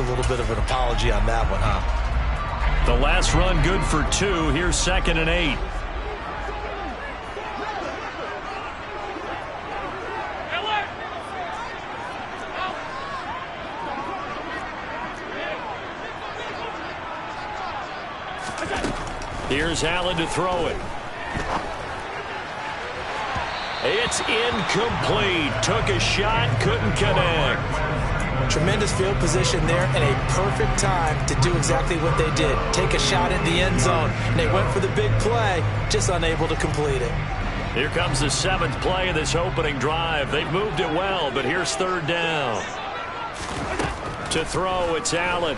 a little bit of an apology on that one, huh? The last run good for 2. Here's 2nd and 8. Here's Allen to throw it. It's incomplete. Took a shot, couldn't connect. Tremendous field position there and a perfect time to do exactly what they did. Take a shot in the end zone. And they went for the big play, just unable to complete it. Here comes the 7th play of this opening drive. They've moved it well, but here's 3rd down. To throw, it's Allen.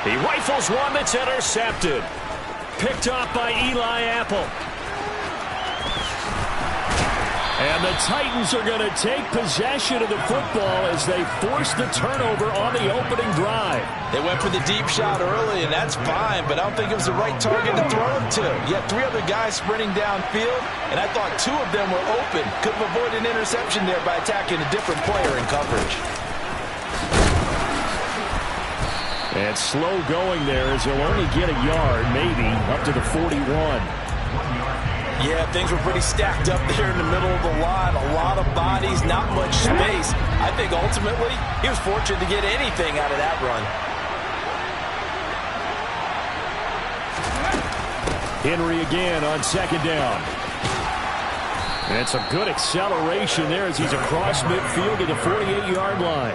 He rifles one that's intercepted. Picked off by Eli Apple. And the Titans are going to take possession of the football as they force the turnover on the opening drive. They went for the deep shot early, and that's fine, but I don't think it was the right target to throw him to. You had 3 other guys sprinting downfield, and I thought 2 of them were open. Could have avoided an interception there by attacking a different player in coverage. And slow going there as he'll only get a yard, maybe, up to the 41. Yeah, things were pretty stacked up there in the middle of the line. A lot of bodies, not much space. I think ultimately he was fortunate to get anything out of that run. Henry again on 2nd down. And it's a good acceleration there as he's across midfield to the 48-yard line.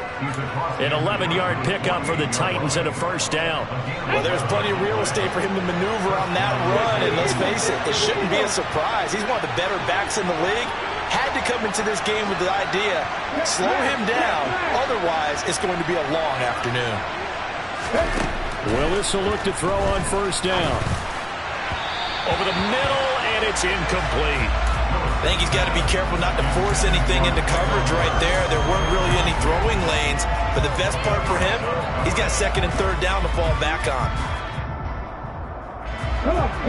An 11-yard pickup for the Titans and a 1st down. Well, there's plenty of real estate for him to maneuver on that run, and let's face it, it shouldn't be a surprise. He's one of the better backs in the league. Had to come into this game with the idea, slow him down, otherwise it's going to be a long afternoon. Willis will look to throw on 1st down. Over the middle, and it's incomplete. I think he's got to be careful not to force anything into coverage right there. There weren't really any throwing lanes, but the best part for him, he's got 2nd and 3rd down to fall back on.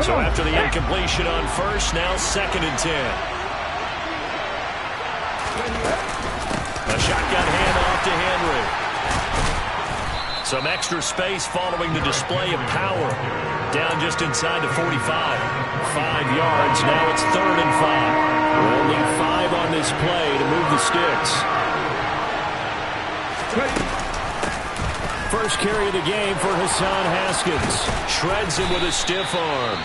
So after the incompletion on 1st, now 2nd and 10. A shotgun handoff to Henry. Some extra space following the display of power. Down just inside the 45. 5 yards. Now it's 3rd and 5. Only 5 on this play to move the sticks. First carry of the game for Hassan Haskins. Shreds him with a stiff arm.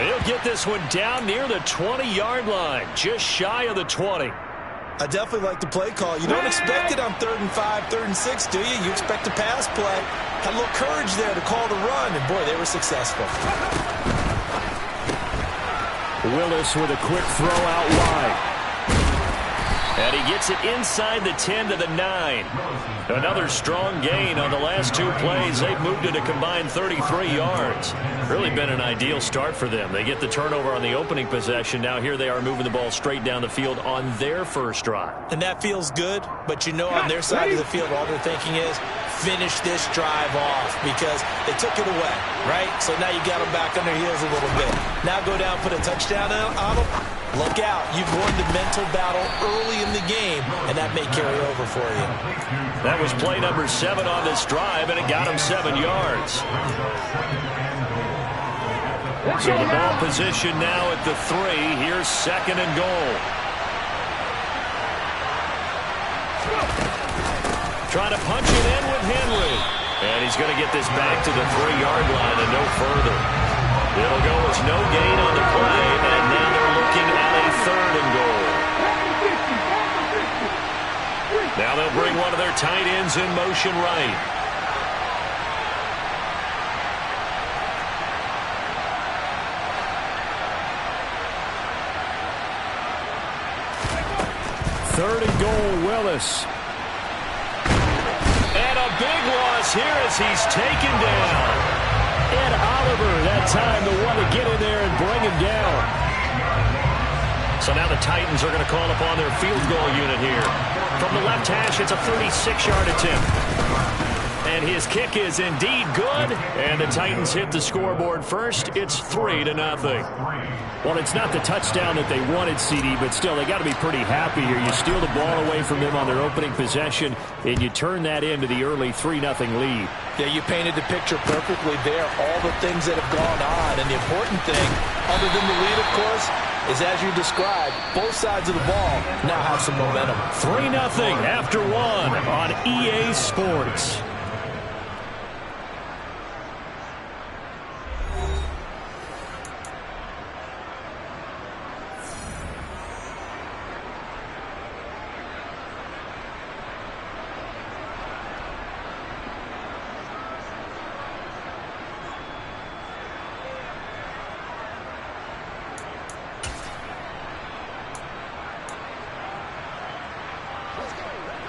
He'll get this one down near the 20-yard line. Just shy of the 20. I definitely like the play call. You don't expect it on 3rd and 5, 3rd and 6, do you? You expect a pass play. Had a little courage there to call the run, and boy, they were successful. Willis with a quick throw out wide. And he gets it inside the 10 to the 9. Another strong gain on the last 2 plays. They've moved it a combined 33 yards. Really been an ideal start for them. They get the turnover on the opening possession. Now here they are moving the ball straight down the field on their first drive. And that feels good, but you know on their side of the field, all they're thinking is finish this drive off because they took it away, right? So now you got them back on their heels a little bit. Now go down, put a touchdown on them. Look out. You've won the mental battle early in the game, and that may carry over for you. That was play number 7 on this drive, and it got him 7 yards. So the ball position now at the 3. Here's 2nd and goal. Trying to punch it in with Henry. And he's going to get this back to the 3-yard line and no further. It'll go as no gain on the play, and now they're looking at a 3rd and goal. Now they'll bring one of their tight ends in motion right. Third and goal, Willis. And a big loss here as he's taken down. Ed Oliver, that time, the one to get in there and bring him down. So now the Titans are going to call upon their field goal unit here. From the left hash, it's a 36-yard attempt. And his kick is indeed good. And the Titans hit the scoreboard first. It's 3-0. Well, it's not the touchdown that they wanted, CD, but still, they got to be pretty happy here. You steal the ball away from them on their opening possession, and you turn that into the early 3-0 lead. Yeah, you painted the picture perfectly there, all the things that have gone on. And the important thing, other than the lead, of course, is as you described, both sides of the ball now have some momentum. 3-0 after one on EA Sports.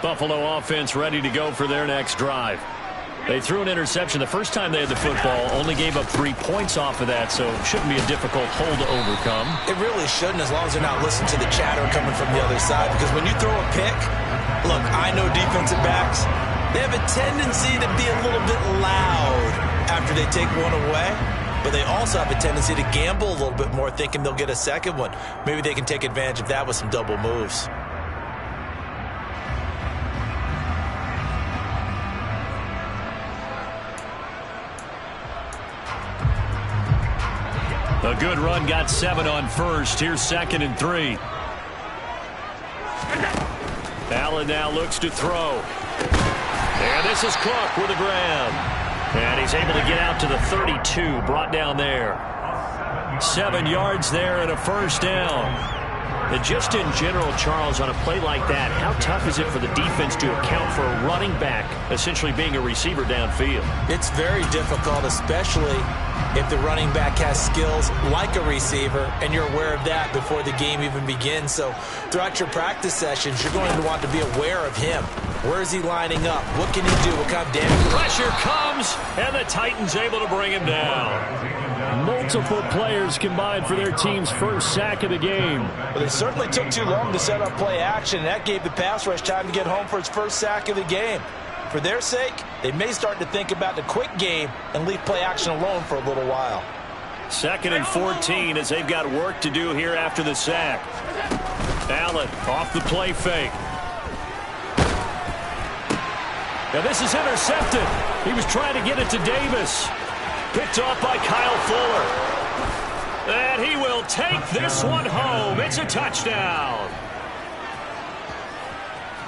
Buffalo offense ready to go for their next drive. They threw an interception the first time they had the football, only gave up 3 points off of that, so it shouldn't be a difficult hole to overcome. It really shouldn't, as long as they're not listening to the chatter coming from the other side, because when you throw a pick, look, I know defensive backs, they have a tendency to be a little bit loud after they take one away, but they also have a tendency to gamble a little bit more, thinking they'll get a second one. Maybe they can take advantage of that with some double moves. A good run got 7 on first. Here's 2nd and 3. Allen now looks to throw. And this is Cook with the grab. And he's able to get out to the 32, brought down there. 7 yards there and a first down. And just in general, Charles, on a play like that, how tough is it for the defense to account for a running back essentially being a receiver downfield? It's very difficult, especially if the running back has skills like a receiver, and you're aware of that before the game even begins. So throughout your practice sessions, you're going to want to be aware of him. Where is he lining up? What can he do? What kind of damage? Pressure comes, and the Titans able to bring him down. Multiple players combined for their team's first sack of the game. Well, they certainly took too long to set up play action. That gave the pass rush time to get home for its first sack of the game. For their sake, they may start to think about the quick game and leave play action alone for a little while. 2nd and 14 as they've got work to do here after the sack. Allen off the play fake. Now this is intercepted. He was trying to get it to Davis. Picked off by Kyle Fuller. And he will take this one home. It's a touchdown.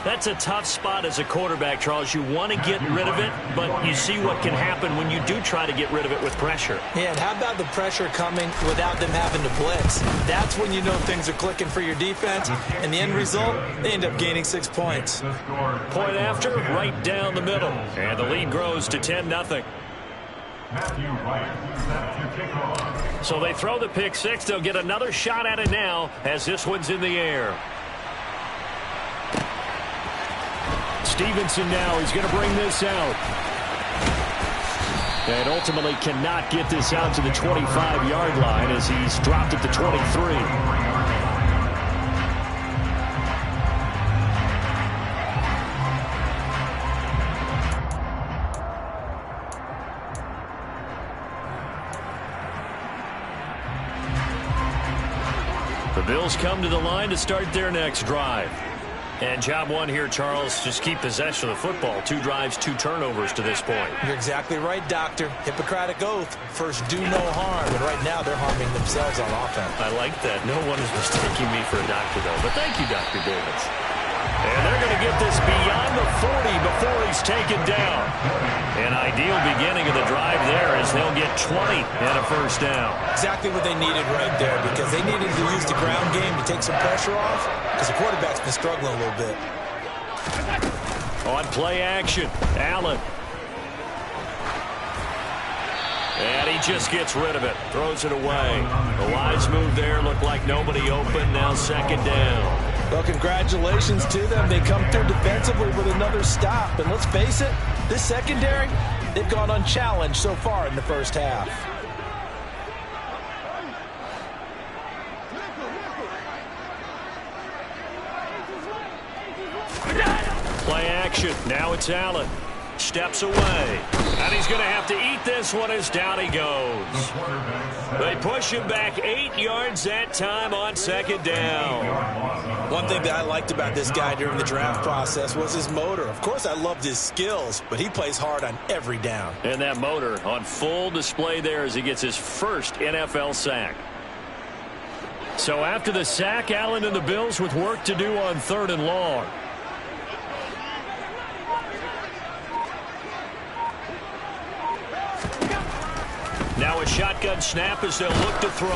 That's a tough spot as a quarterback, Charles. You want to get rid of it, but you see what can happen when you do try to get rid of it with pressure. Yeah, and how about the pressure coming without them having to blitz? That's when you know things are clicking for your defense, and the end result, they end up gaining 6 points. Point after, right down the middle, and the lead grows to 10-0. So they throw the pick six. They'll get another shot at it now as this one's in the air. Stevenson now is going to bring this out. And ultimately cannot get this out to the 25-yard line as he's dropped at the 23. The Bills come to the line to start their next drive. And job one here, Charles, just keep possession of the football. 2 drives, 2 turnovers to this point. You're exactly right, Doctor. Hippocratic oath. First, do no harm. And right now, they're harming themselves on offense. I like that. No one is mistaking me for a doctor, though. But thank you, Dr. Davis. And they're going to get this beyond the 40 before he's taken down. An ideal beginning of the drive there as they'll get 20 and a first down. Exactly what they needed right there, because they needed to use the ground game to take some pressure off, because the quarterback's been struggling a little bit. On play action, Allen. And he just gets rid of it, throws it away. A wise move there, looked like nobody open, now second down. Well, congratulations to them. They come through defensively with another stop. And let's face it, this secondary, they've gone unchallenged so far in the first half. Play action. Now it's Allen. steps away. And he's going to have to eat this one as down he goes. They push him back 8 yards that time on second down. One thing that I liked about this guy during the draft process was his motor. Of course, I loved his skills, but he plays hard on every down. And that motor on full display there as he gets his first NFL sack. So after the sack, Allen and the Bills with work to do on 3rd and long. Now a shotgun snap as they'll look to throw.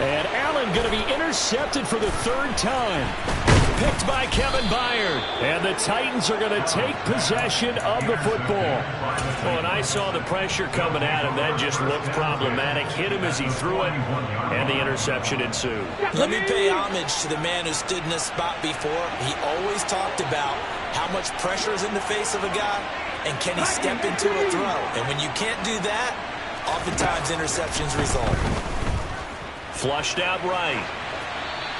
And Allen going to be intercepted for the 3rd time. Picked by Kevin Byard. And the Titans are going to take possession of the football. Oh, and I saw the pressure coming at him. That just looked problematic. Hit him as he threw it, and the interception ensued. Let me pay homage to the man who stood in this spot before. He always talked about how much pressure is in the face of a guy, and can he step into a throw. And when you can't do that, oftentimes interceptions result. Flushed out right.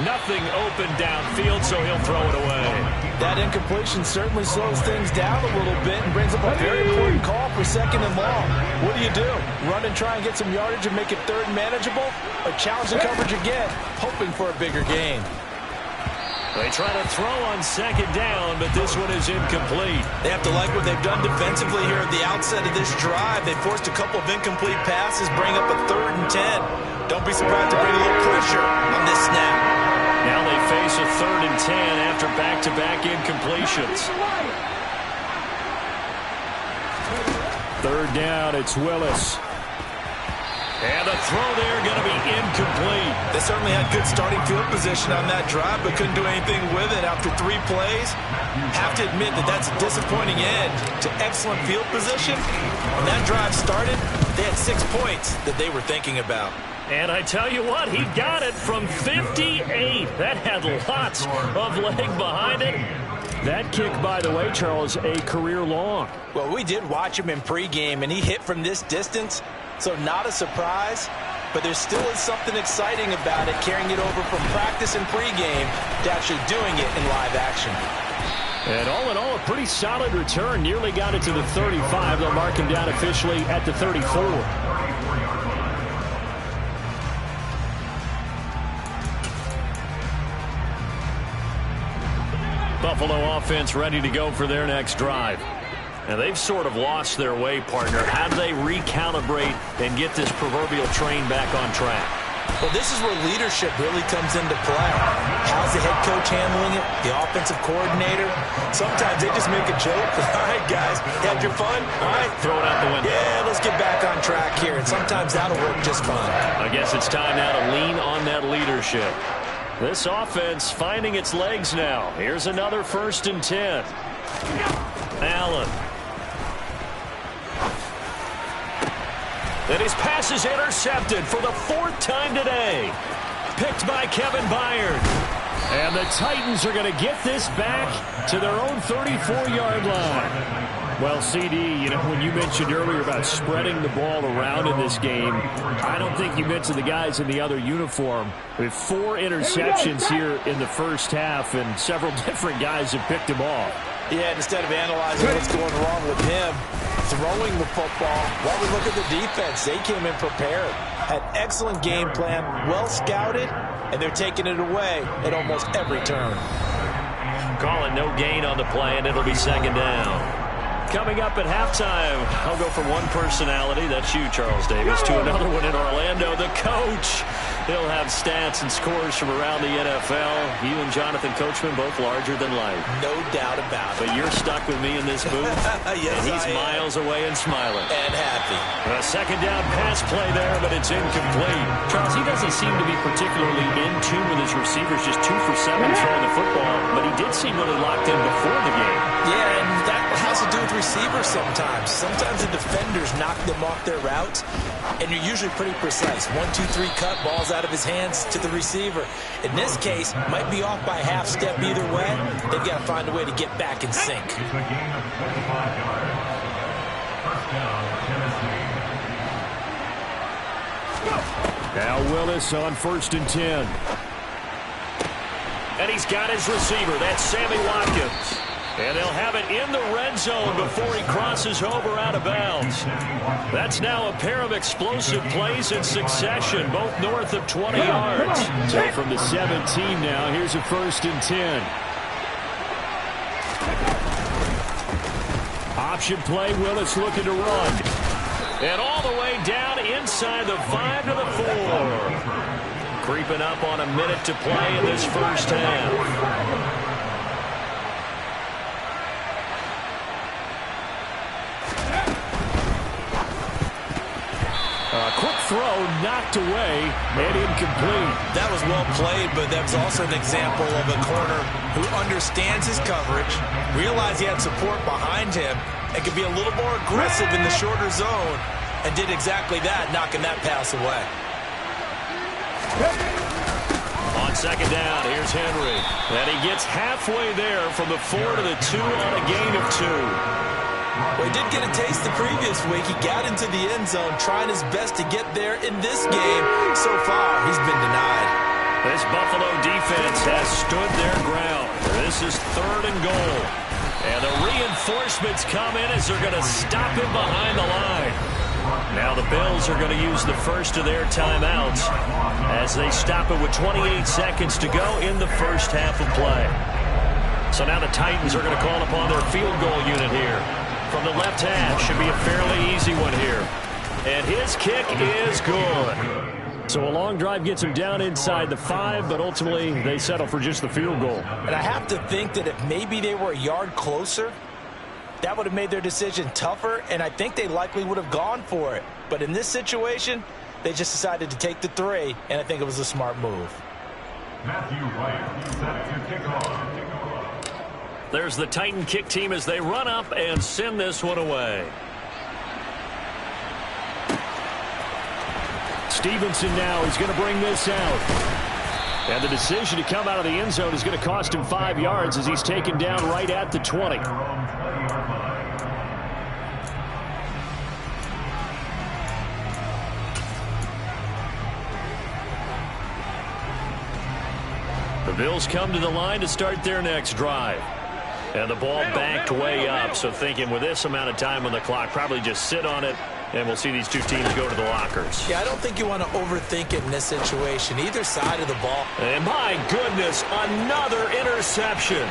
Nothing open downfield, so he'll throw it away. That incompletion certainly slows things down a little bit and brings up a very important call for 2nd and long. What do? Run and try and get some yardage and make it 3rd and manageable? Or challenge the coverage again, hoping for a bigger gain? They try to throw on 2nd down, but this one is incomplete. They have to like what they've done defensively here at the outset of this drive. They forced a couple of incomplete passes, bring up a 3rd and 10. Don't be surprised to bring a little pressure on this snap. Now they face a 3rd and 10 after back-to-back incompletions. 3rd down, it's Willis. And the throw there going to be incomplete. They certainly had good starting field position on that drive, but couldn't do anything with it after 3 plays. Have to admit that that's a disappointing end to excellent field position. When that drive started, they had 6 points that they were thinking about. And I tell you what, he got it from 58. That had lots of leg behind it. That kick, by the way, Charles, a career long. Well, we did watch him in pregame, and he hit from this distance, so not a surprise. But there still is something exciting about it, carrying it over from practice and pregame to actually doing it in live action. And all in all, a pretty solid return. Nearly got it to the 35. They'll mark him down officially at the 34. Buffalo offense ready to go for their next drive. And they've sort of lost their way, partner. How do they recalibrate and get this proverbial train back on track? Well, this is where leadership really comes into play. How's the head coach handling it? The offensive coordinator? Sometimes they just make a joke. All right, guys, had your fun? All right, throw it out the window. Yeah, let's get back on track here. And sometimes that'll work just fine. I guess it's time now to lean on that leadership. This offense finding its legs now. Here's another 1st and 10. Allen. And his pass is intercepted for the 4th time today. Picked by Kevin Byard. And the Titans are going to get this back to their own 34-yard line. Well, CD, you know, when you mentioned earlier about spreading the ball around in this game, I don't think you mentioned the guys in the other uniform. With 4 interceptions here in the first half, and several different guys have picked him off. Yeah, instead of analyzing what's going wrong with him, throwing the football, while we look at the defense, they came in prepared. Had excellent game plan, well scouted, and they're taking it away at almost every turn. Calling no gain on the play, and it'll be 2nd down. Coming up at halftime, I'll go from one personality, that's you, Charles Davis, to another one in Orlando, the coach. He'll have stats and scores from around the NFL. You and Jonathan Coachman both larger than life. No doubt about it. But you're stuck with me in this booth, yes, and he's miles away and smiling. And happy. A 2nd down pass play there, but it's incomplete. Charles, he doesn't seem to be particularly in tune with his receivers, just 2 for 7 throwing the football, but he did seem really locked in before the game. Yeah, and that has to do with receivers sometimes. Sometimes the defenders knock them off their routes, and you're usually pretty precise. 1, 2, 3 cut, balls out of his hands to the receiver. In this case, might be off by a half step either way. They've got to find a way to get back in sync. Now Willis on 1st and 10. And he's got his receiver. That's Sammy Watkins. And they'll have it in the red zone before he crosses over out of bounds. That's now a pair of explosive plays in succession, both north of 20 yards. So from the 17 now, here's a 1st and 10. Option play, Willis looking to run. And all the way down inside the 5 to the 4. Creeping up on a minute to play in this first half. Quick throw, knocked away, and incomplete. That was well played, but that's also an example of a corner who understands his coverage, realized he had support behind him, and could be a little more aggressive in the shorter zone, and did exactly that, knocking that pass away. On second down, here's Henry. And he gets halfway there from the 4 to the 2 on a gain of 2. Well, he did get a taste the previous week. He got into the end zone, trying his best to get there in this game. So far, he's been denied. This Buffalo defense has stood their ground. This is 3rd and goal. And the reinforcements come in as they're going to stop him behind the line. Now the Bills are going to use the first of their timeouts as they stop it with 28 seconds to go in the first half of play. So now the Titans are going to call upon their field goal unit here. From the left half, should be a fairly easy one here. And his kick is good. So a long drive gets him down inside the 5, but ultimately they settle for just the field goal. And I have to think that if maybe they were a yard closer, that would have made their decision tougher, and I think they likely would have gone for it. But in this situation, they just decided to take the 3, and I think it was a smart move. Matthew Wright, set to kick off. There's the Titan kick team as they run up and send this one away. Stevenson now is going to bring this out. And the decision to come out of the end zone is going to cost him 5 yards as he's taken down right at the 20. The Bills come to the line to start their next drive. And the ball backed way up, so thinking with this amount of time on the clock, probably just sit on it, and we'll see these two teams go to the lockers. Yeah, I don't think you want to overthink it in this situation, either side of the ball. And my goodness, another interception.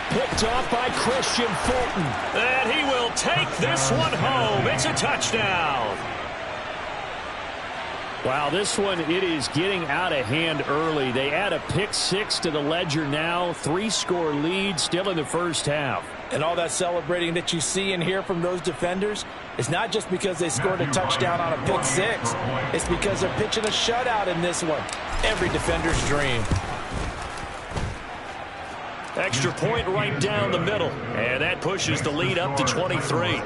Picked off by Christian Fulton. And he will take this one home. It's a touchdown. Wow, this one, it is getting out of hand early. They add a pick 6 to the ledger now. 3-score lead still in the first half. And all that celebrating that you see and hear from those defenders is not just because they scored a touchdown on a pick 6. It's because they're pitching a shutout in this one. Every defender's dream. Extra point right down the middle. And that pushes the lead up to 23.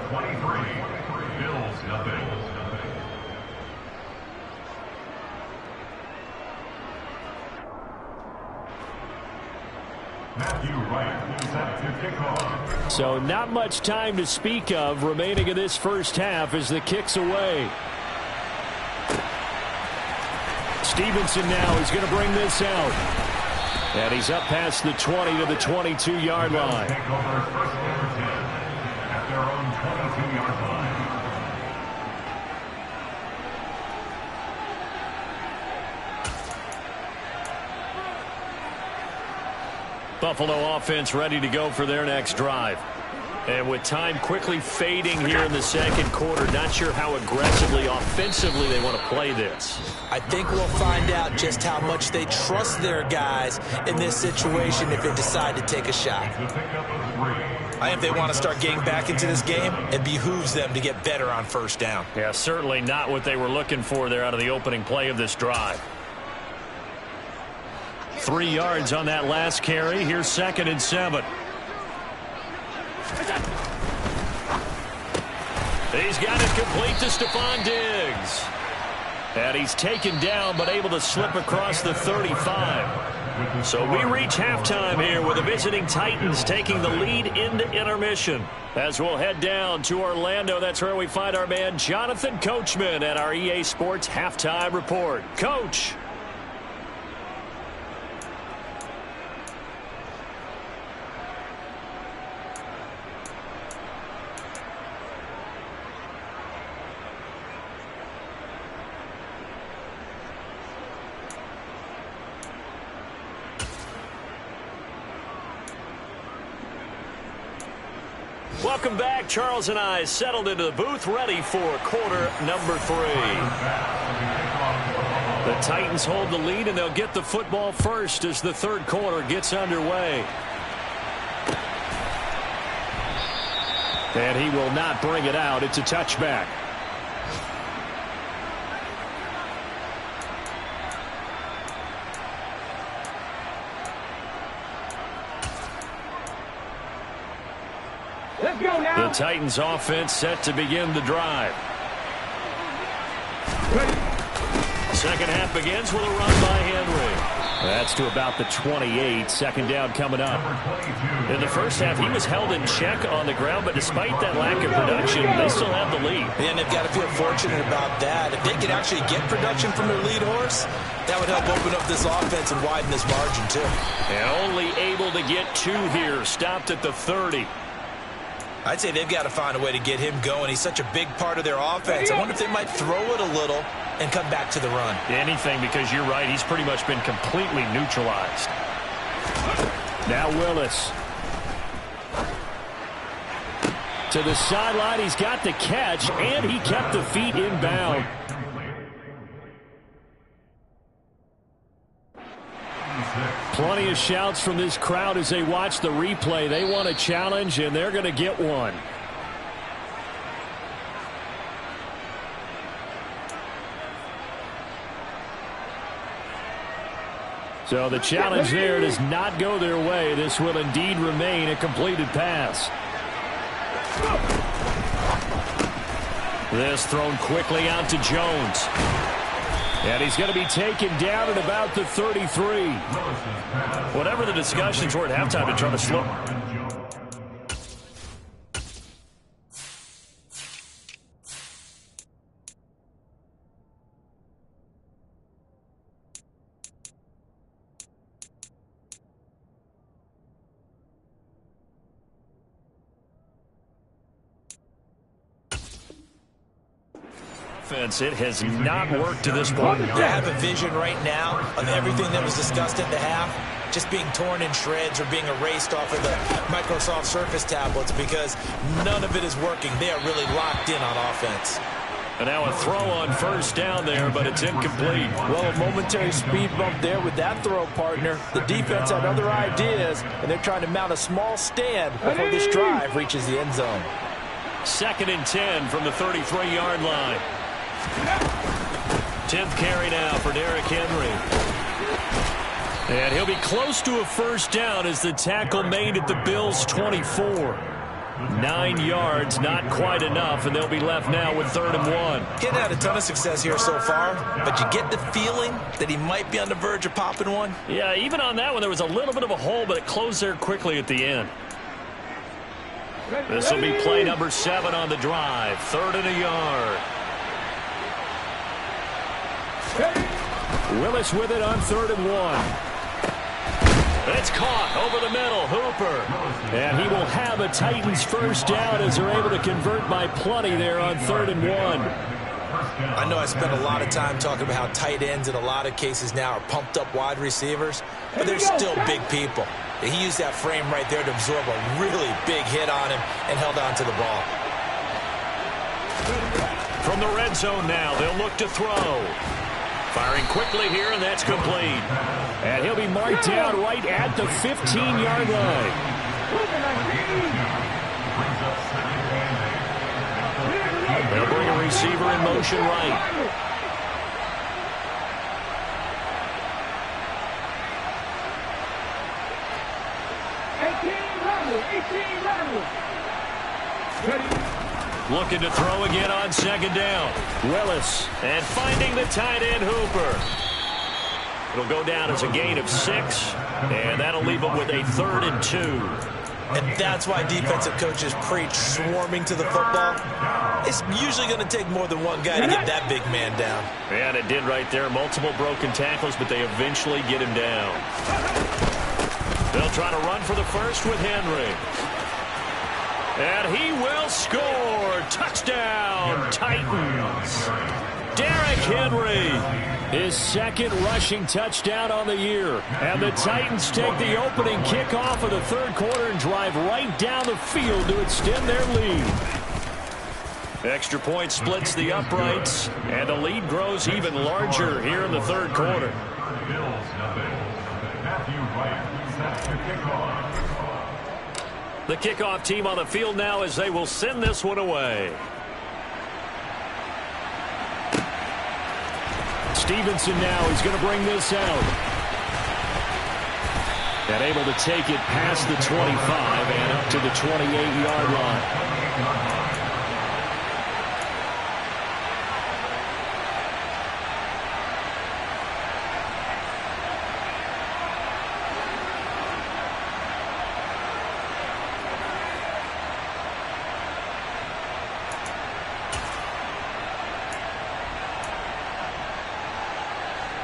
So not much time to speak of remaining in this first half as the kick's away. Stevenson now is going to bring this out. And he's up past the 20 to the 22-yard line. Buffalo offense ready to go for their next drive. And with time quickly fading here in the second quarter, not sure how aggressively, offensively they want to play this. I think we'll find out just how much they trust their guys in this situation if they decide to take a shot. I think they want to start getting back into this game, it behooves them to get better on first down. Yeah, certainly not what they were looking for there out of the opening play of this drive. 3 yards on that last carry. Here's 2nd and 7. He's got it complete to Stephon Diggs. And he's taken down but able to slip across the 35. So we reach halftime here with the visiting Titans taking the lead into intermission. As we'll head down to Orlando, that's where we find our man Jonathan Coachman at our EA Sports Halftime Report. Coach. Welcome back. Charles and I settled into the booth, ready for quarter number 3. The Titans hold the lead, and they'll get the football first as the third quarter gets underway. And he will not bring it out. It's a touchback. Let's go now. The Titans offense set to begin the drive. Second half begins with a run by Henry. That's to about the 28. Second down coming up. In the first half, he was held in check on the ground, but despite that lack of production, they still have the lead. And they've got to feel fortunate about that. If they could actually get production from their lead horse, that would help open up this offense and widen this margin, too. And only able to get 2 here, stopped at the 30. I'd say they've got to find a way to get him going. He's such a big part of their offense. I wonder if they might throw it a little and come back to the run. Anything, because you're right, he's pretty much been completely neutralized. Now Willis. To the sideline, he's got the catch, and he kept the feet inbound. Plenty of shouts from this crowd as they watch the replay. They want a challenge, and they're going to get one. So the challenge there does not go their way. This will indeed remain a completed pass. This thrown quickly out to Jones. And he's going to be taken down at about the 33. Whatever the discussions were at halftime to try to slow. It has not worked to this point. I have a vision right now of everything that was discussed at the half just being torn in shreds or being erased off of the Microsoft Surface tablets because none of it is working. They are really locked in on offense. And now a throw on first down there, but it's incomplete. Well, a momentary speed bump there with that throw, partner. The defense had other ideas, and they're trying to mount a small stand before this drive reaches the end zone. 2nd and 10 from the 33-yard line. 10th carry now for Derrick Henry. And he'll be close to a first down as the tackle made at the Bills' 24. 9 yards, not quite enough, and they'll be left now with 3rd and 1. Getting had a ton of success here so far, but you get the feeling that he might be on the verge of popping one. Yeah, even on that one, there was a little bit of a hole, but it closed there quickly at the end. This will be play number 7 on the drive. 3rd and a yard. Willis with it on 3rd and 1. It's caught over the middle. Hooper. And he will have a Titans first down as they're able to convert by plenty there on 3rd and 1. I know I spent a lot of time talking about how tight ends in a lot of cases now are pumped up wide receivers, but they're still big people. He used that frame right there to absorb a really big hit on him and held on to the ball. From the red zone now, they'll look to throw. Firing quickly here, and that's complete. And he'll be marked down right at the 15-yard line. They'll bring a receiver in motion right. Looking to throw again on 2nd down. Willis. And finding the tight end, Hooper. It'll go down as a gain of 6, and that'll leave them with a 3rd and 2. And that's why defensive coaches preach swarming to the football. It's usually going to take more than one guy to get that big man down. And it did right there. Multiple broken tackles, but they eventually get him down. They'll try to run for the first with Henry. And he will score. Touchdown, Titans. Derrick Henry. His second rushing touchdown on the year. And the Titans take the opening kickoff of the third quarter and drive right down the field to extend their lead. Extra point splits the uprights, and the lead grows even larger here in the third quarter. The kickoff team on the field now as they will send this one away. Stevenson now is going to bring this out. And able to take it past the 25 and up to the 28-yard line.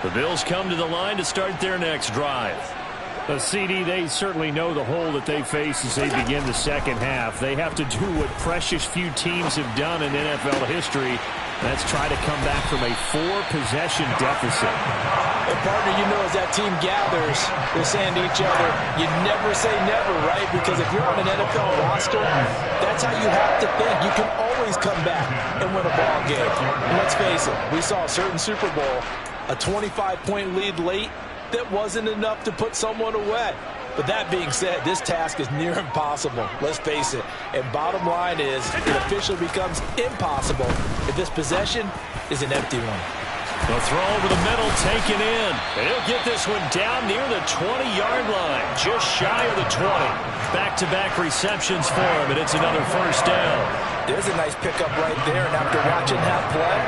The Bills come to the line to start their next drive. The CD, they certainly know the hole that they face as they begin the second half. They have to do what precious few teams have done in NFL history. That's try to come back from a 4-possession deficit. And partner, you know, as that team gathers, they're saying to each other, you never say never, right? Because if you're on an NFL roster, that's how you have to think. You can always come back and win a ball game. And let's face it, we saw a certain Super Bowl, a 25-point lead late, that wasn't enough to put someone away. But that being said, this task is near impossible. Let's face it. And bottom line is, it officially becomes impossible if this possession is an empty one. The throw over the middle taken in. And he'll get this one down near the 20-yard line, just shy of the 20. Back-to-back receptions for him, and it's another first down. There's a nice pickup right there, and after watching that play,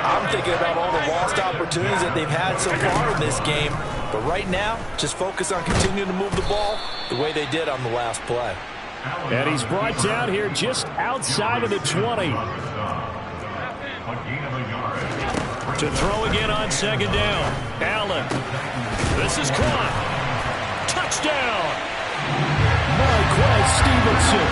I'm thinking about all the lost opportunities that they've had so far in this game. But right now, just focus on continuing to move the ball the way they did on the last play. And he's brought down here just outside of the 20. To throw again on second down. Allen. This is caught. Touchdown. Marquez Stevenson.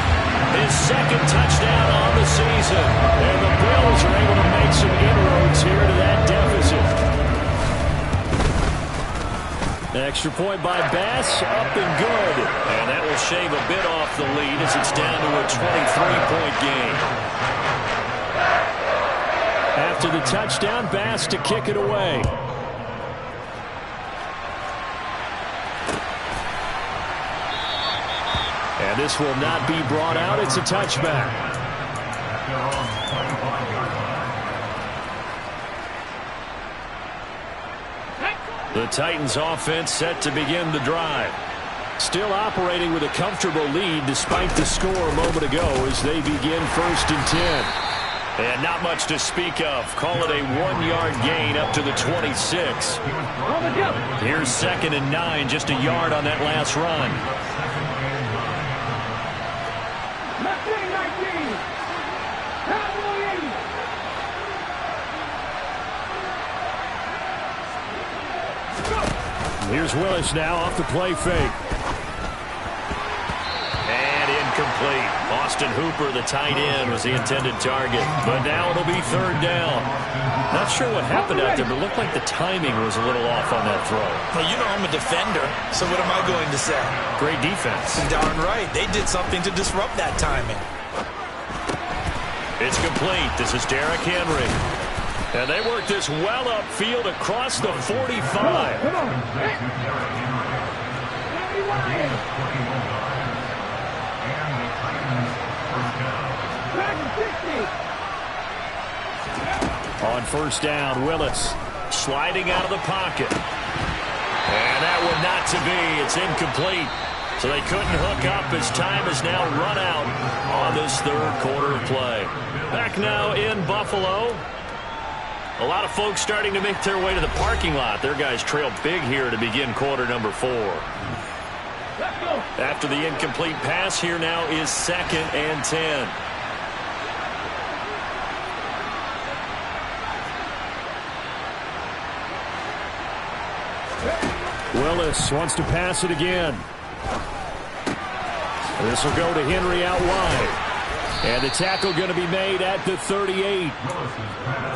His second touchdown on the season. And the Bills are able to make some inroads here to that deficit. Extra point by Bass, up and good. And that will shave a bit off the lead as it's down to a 23-point game. After the touchdown, Bass to kick it away. And this will not be brought out. It's a touchback. The Titans offense set to begin the drive. Still operating with a comfortable lead despite the score a moment ago as they begin 1st and 10. And not much to speak of. Call it a 1-yard gain up to the 26. Here's 2nd and 9, just a yard on that last run. Here's Willis now off the play fake. And incomplete. Austin Hooper, the tight end, was the intended target. But now it'll be 3rd down. Not sure what happened out there, but it looked like the timing was a little off on that throw. Well, you know I'm a defender, so what am I going to say? Great defense. Darn right. They did something to disrupt that timing. It's complete. This is Derrick Henry. And they work this well upfield across the 45. On 1st down, Willis Sliding out of the pocket. And that one not to be. It's incomplete. So they couldn't hook up as time has now run out on this 3rd quarter of play. Back now in Buffalo. A lot of folks starting to make their way to the parking lot. Their guys trail big here to begin quarter number 4. After the incomplete pass, here now is 2nd and 10. Willis wants to pass it again. This will go to Henry out wide. And the tackle going to be made at the 38.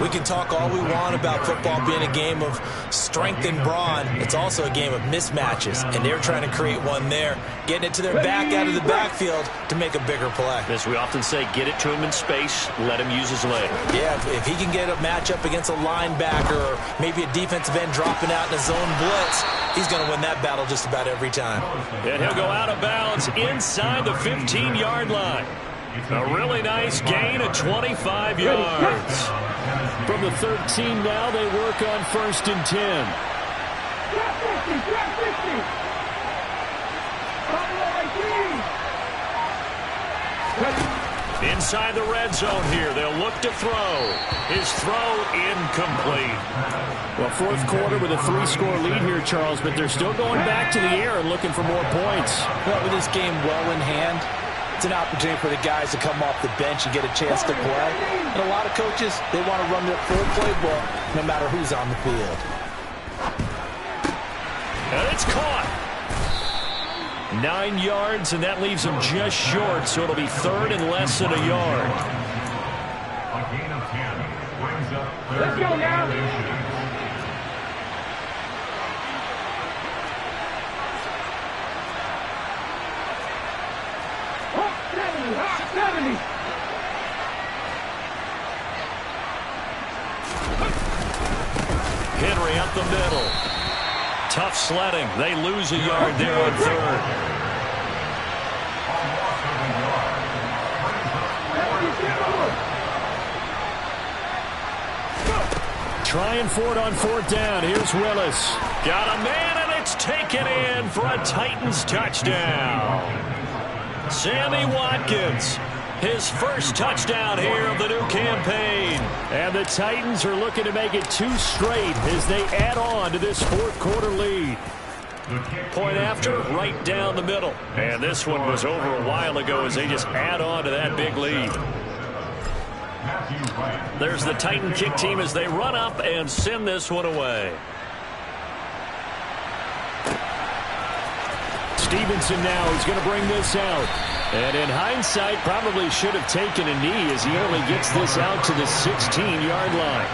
We can talk all we want about football being a game of strength and brawn. It's also a game of mismatches, and they're trying to create one there, getting it to their back out of the backfield to make a bigger play. As we often say, get it to him in space, let him use his leg. Yeah, if he can get a matchup against a linebacker or maybe a defensive end dropping out in a zone blitz, he's going to win that battle just about every time. And he'll go out of bounds inside the 15-yard line. A really nice gain of 25 yards. From the 13 now, they work on 1st and 10. Inside the red zone here, they'll look to throw. His throw incomplete. Well, 4th quarter with a 3-score lead here, Charles, but they're still going back to the air and looking for more points. Well, with this game well in hand, it's an opportunity for the guys to come off the bench and get a chance to play. And a lot of coaches, they want to run their full playbook no matter who's on the field. And it's caught. 9 yards, and that leaves him just short, so it'll be 3rd and less than a yard. A gain of 10 brings up 3rd. Let's go now. Henry up the middle. Tough sledding. They lose a yard there on 3rd. Trying for it on 4th down. Here's Willis. Got a man, and it's taken in for a Titans touchdown. Sammy Watkins, his first touchdown here of the new campaign. And the Titans are looking to make it 2 straight as they add on to this 4th quarter lead. Point after, right down the middle. And this one was over a while ago as they just add on to that big lead. There's the Titan kick team as they run up and send this one away. Stevenson now is going to bring this out. And in hindsight, probably should have taken a knee as he only gets this out to the 16-yard line.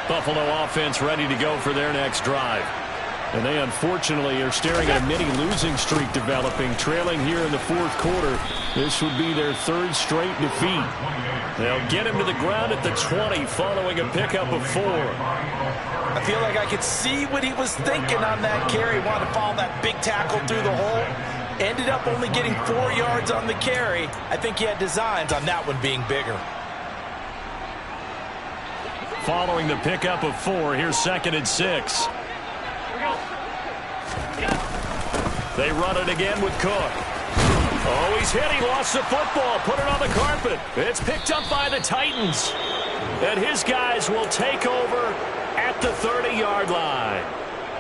Buffalo offense ready to go for their next drive. And they unfortunately are staring at a mini losing streak developing, trailing here in the 4th quarter. This would be their 3rd straight defeat. They'll get him to the ground at the 20 following a pickup of 4. I feel like I could see what he was thinking on that carry. Wanted to follow that big tackle through the hole. Ended up only getting 4 yards on the carry. I think he had designs on that one being bigger. Following the pickup of 4, here's 2nd and 6. They run it again with Cook. Oh, he's hit. He lost the football. Put it on the carpet. It's picked up by the Titans. And his guys will take over at the 30-yard line.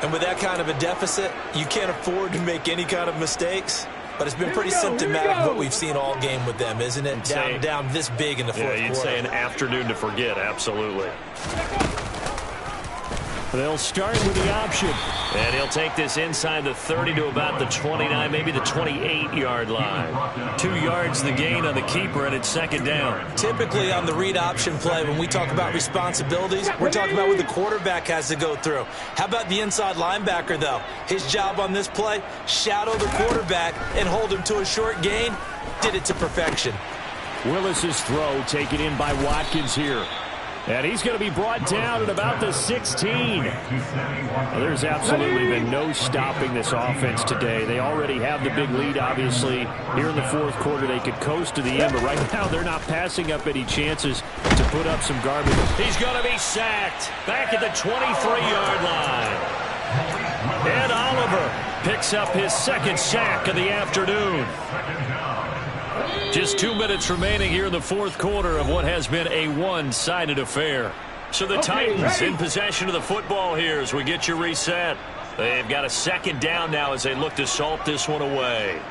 And with that kind of a deficit, you can't afford to make any kind of mistakes. But it's been pretty symptomatic of what we've seen all game with them, isn't it? Down this big in the 4th quarter. Yeah, you'd say an afternoon to forget, absolutely. They'll start with the option. And he'll take this inside the 30 to about the 29, maybe the 28-yard line. 2 yards the gain on the keeper, and it's 2nd down. Typically on the read option play, when we talk about responsibilities, we're talking about what the quarterback has to go through. How about the inside linebacker, though? His job on this play, shadow the quarterback and hold him to a short gain. Did it to perfection. Willis's throw taken in by Watkins here. And he's going to be brought down at about the 16. Well, there's absolutely been no stopping this offense today. They already have the big lead, obviously. Here in the 4th quarter, they could coast to the end, but right now they're not passing up any chances to put up some garbage. He's going to be sacked back at the 23-yard line. Ed Oliver picks up his 2nd sack of the afternoon. Just 2 minutes remaining here in the 4th quarter of what has been a one-sided affair. So the Titans in possession of the football here as we get you reset. They've got a 2nd down now as they look to salt this one away.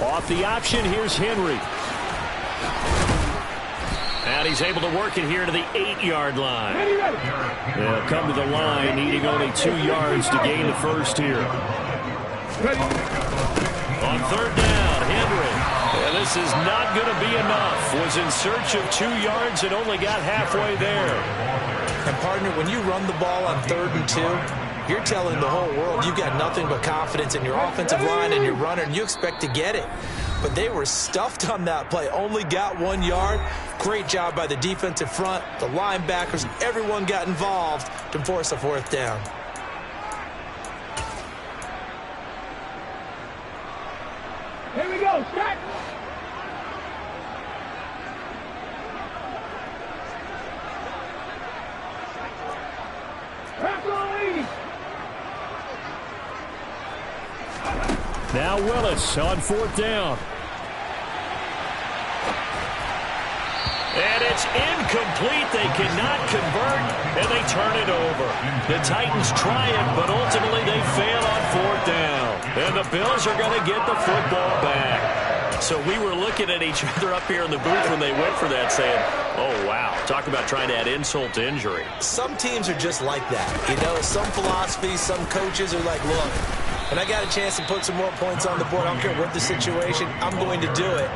Off the option, here's Henry. And he's able to work it here to the 8-yard line. They'll come to the line, needing only 2 yards to gain the first here. On third down, Henry. And this is not going to be enough. Was in search of 2 yards and only got halfway there. And, partner, when you run the ball on 3rd and 2, you're telling the whole world you've got nothing but confidence in your offensive line and your runner, and you expect to get it. But they were stuffed on that play, only got 1 yard. Great job by the defensive front, the linebackers, everyone got involved to force a 4th down. Here we go, start. Now Willis on 4th down. And it's incomplete. They cannot convert, and they turn it over. The Titans try it, but ultimately they fail on 4th down. And the Bills are going to get the football back. So we were looking at each other up here in the booth when they went for that, saying, oh, wow, talk about trying to add insult to injury. Some teams are just like that. You know, some philosophies, some coaches are like, look, when I got a chance to put some more points on the board, I don't care what the situation, I'm going to do it.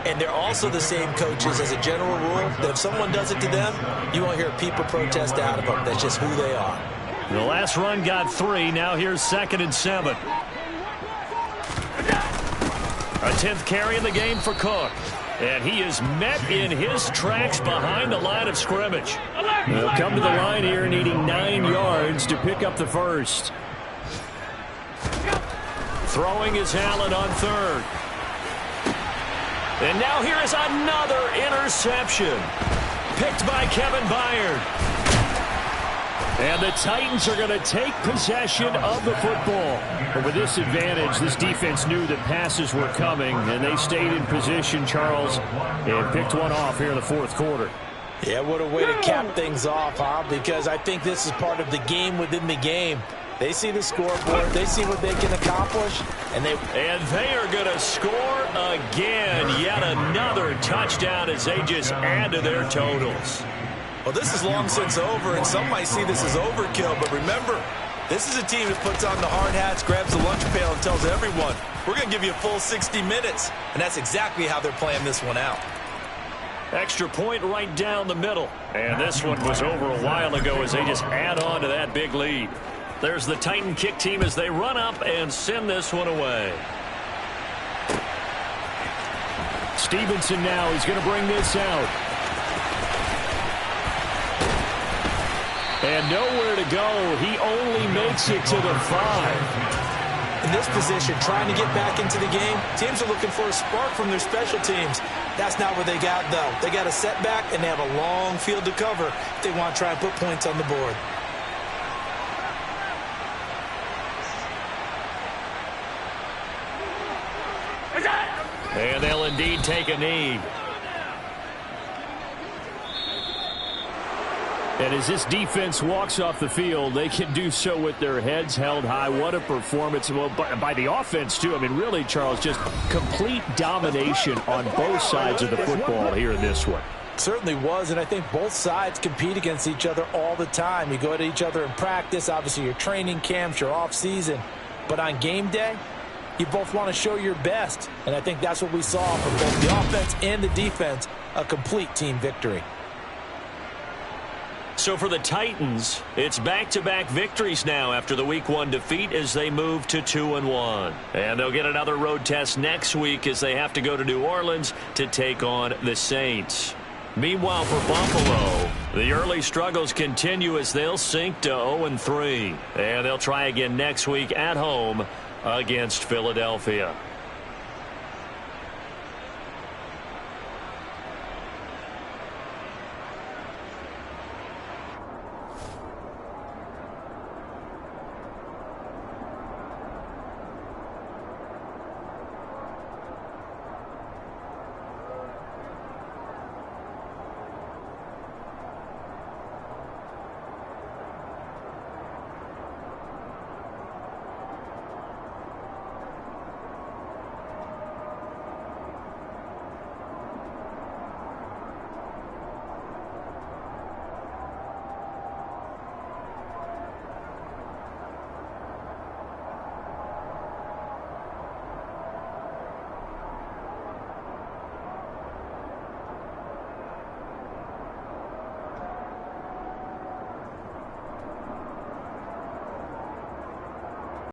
And they're also the same coaches as a general rule that if someone does it to them, you won't hear people protest out of them. That's just who they are. The last run got 3. Now here's 2nd and 7. A 10th carry in the game for Cook. And he is met in his tracks behind the line of scrimmage. They'll come to the line here needing 9 yards to pick up the first. Throwing is Allen on 3rd. And now here is another interception. Picked by Kevin Byard. And the Titans are going to take possession of the football. But with this advantage, this defense knew that passes were coming, and they stayed in position, Charles, and picked one off here in the 4th quarter. Yeah, what a way to cap things off, huh? Because I think this is part of the game within the game. They see the scoreboard, they see what they can accomplish, and they are going to score again. Yet another touchdown as they just add to their totals. Well, this is long since over, and some might see this as overkill, but remember, this is a team that puts on the hard hats, grabs the lunch pail, and tells everyone, we're going to give you a full 60 minutes, and that's exactly how they're playing this one out. Extra point right down the middle. And this one was over a while ago as they just add on to that big lead. There's the Titan kick team as they run up and send this one away. Stevenson now is going to bring this out. And nowhere to go. He only makes it to the 5. In this position, trying to get back into the game, teams are looking for a spark from their special teams. That's not what they got, though. They got a setback, and they have a long field to cover if they want to try and put points on the board. And they'll indeed take a knee. And as this defense walks off the field, they can do so with their heads held high. What a performance. Well, by the offense, too. I mean, really, Charles, just complete domination on both sides of the football here in this one. Certainly was, and I think both sides compete against each other all the time. You go at each other in practice, obviously your training camps, your off-season. But on game day, you both want to show your best. And I think that's what we saw from both the offense and the defense, a complete team victory. So for the Titans, it's back-to-back victories now after the Week 1 defeat as they move to 2-1. And they'll get another road test next week as they have to go to New Orleans to take on the Saints. Meanwhile, for Buffalo, the early struggles continue as they'll sink to 0-3. And they'll try again next week at home against Philadelphia.